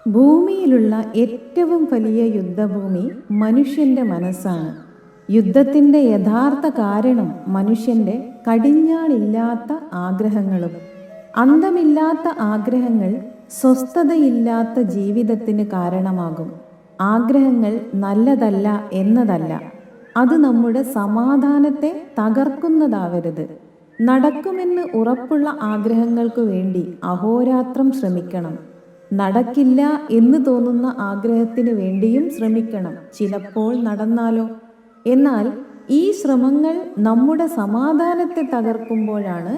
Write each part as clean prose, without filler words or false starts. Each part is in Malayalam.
ഭൂമിയിലുള്ള ഏറ്റവും വലിയ യുദ്ധഭൂമി മനുഷ്യൻ്റെ മനസ്സാണ്. യുദ്ധത്തിൻ്റെ യഥാർത്ഥ കാരണം മനുഷ്യൻ്റെ കടിഞ്ഞാണില്ലാത്ത ആഗ്രഹങ്ങളും. അന്തമില്ലാത്ത ആഗ്രഹങ്ങൾ സ്വസ്ഥതയില്ലാത്ത ജീവിതത്തിന് കാരണമാകും. ആഗ്രഹങ്ങൾ നല്ലതല്ല എന്നതല്ല, അത് നമ്മുടെ സമാധാനത്തെ തകർക്കുന്നതാവരുത്. നടക്കുമെന്ന് ഉറപ്പുള്ള ആഗ്രഹങ്ങൾക്ക് വേണ്ടി അഹോരാത്രം ശ്രമിക്കണം. നടക്കില്ല എന്ന് തോന്നുന്ന ആഗ്രഹത്തിന് വേണ്ടിയും ശ്രമിക്കണം. ചിലപ്പോൾ നടന്നാലോ? എന്നാൽ ഈ ശ്രമങ്ങൾ നമ്മുടെ സമാധാനത്തെ തകർക്കുമ്പോഴാണ്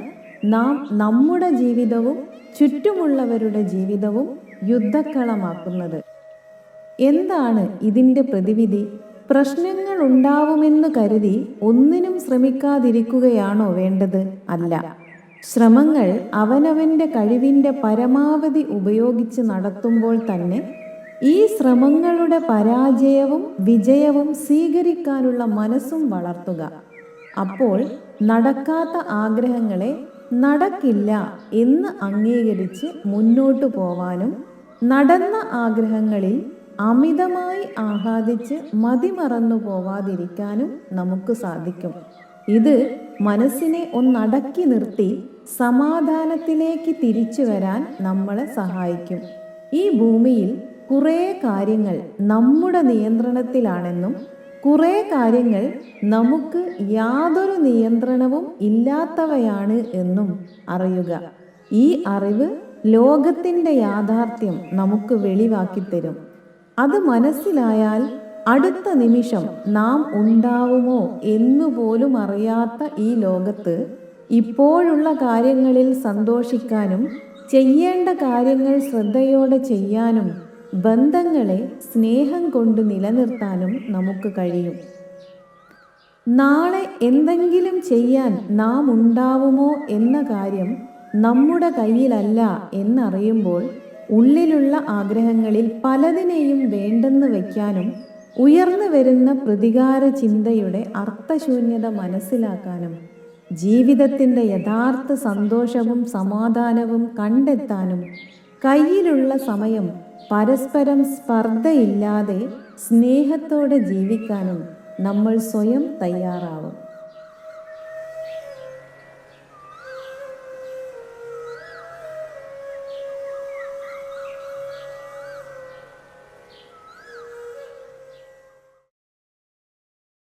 നാം നമ്മുടെ ജീവിതവും ചുറ്റുമുള്ളവരുടെ ജീവിതവും യുദ്ധക്കളമാക്കുന്നത്. എന്താണ് ഇതിൻ്റെ പ്രതിവിധി? പ്രശ്നങ്ങൾ ഉണ്ടാവുമെന്ന് കരുതി ഒന്നിനും ശ്രമിക്കാതിരിക്കുകയാണോ വേണ്ടത്? അല്ല. ശ്രമങ്ങൾ അവനവൻ്റെ കഴിവിൻ്റെ പരമാവധി ഉപയോഗിച്ച് നടത്തുമ്പോൾ തന്നെ ഈ ശ്രമങ്ങളുടെ പരാജയവും വിജയവും സ്വീകരിക്കാനുള്ള മനസ്സും വളർത്തുക. അപ്പോൾ നടക്കാത്ത ആഗ്രഹങ്ങളെ നടക്കില്ല എന്ന് അംഗീകരിച്ച് മുന്നോട്ടു പോവാനും നടന്ന ആഗ്രഹങ്ങളിൽ അമിതമായി ആഹ്ലാദിച്ച് മതിമറന്നു പോവാതിരിക്കാനും നമുക്ക് സാധിക്കും. ഇത് മനസ്സിനെ ഒന്നടക്കി നിർത്തി സമാധാനത്തിലേക്ക് തിരിച്ചു വരാൻ നമ്മളെ സഹായിക്കും. ഈ ഭൂമിയിൽ കുറേ കാര്യങ്ങൾ നമ്മുടെ നിയന്ത്രണത്തിലാണെന്നും കുറേ കാര്യങ്ങൾ നമുക്ക് യാതൊരു നിയന്ത്രണവും ഇല്ലാത്തവയാണ് എന്നും അറിയുക. ഈ അറിവ് ലോകത്തിൻ്റെ യാഥാർത്ഥ്യം നമുക്ക് വെളിവാക്കിത്തരും. അത് മനസ്സിലായാൽ അടുത്ത നിമിഷം നാം ഉണ്ടാവുമോ എന്നുപോലും അറിയാത്ത ഈ ലോകത്ത് ഇപ്പോഴുള്ള കാര്യങ്ങളിൽ സന്തോഷിക്കാനും ചെയ്യേണ്ട കാര്യങ്ങൾ ശ്രദ്ധയോടെ ചെയ്യാനും ബന്ധങ്ങളെ സ്നേഹം കൊണ്ട് നിലനിർത്താനും നമുക്ക് കഴിയും. നാളെ എന്തെങ്കിലും ചെയ്യാൻ നാം ഉണ്ടാവുമോ എന്ന കാര്യം നമ്മുടെ കയ്യിലല്ല എന്നറിയുമ്പോൾ ഉള്ളിലുള്ള ആഗ്രഹങ്ങളിൽ പലതിനെയും വേണ്ടെന്ന് വയ്ക്കാനും ഉയർന്നു വരുന്ന പ്രതികാര ചിന്തയുടെ അർത്ഥശൂന്യത മനസ്സിലാക്കാനും ജീവിതത്തിൻ്റെ യഥാർത്ഥ സന്തോഷവും സമാധാനവും കണ്ടെത്താനും കയ്യിലുള്ള സമയം പരസ്പരം സ്പർദ്ധയില്ലാതെ സ്നേഹത്തോടെ ജീവിക്കാനും നമ്മൾ സ്വയം തയ്യാറാവും.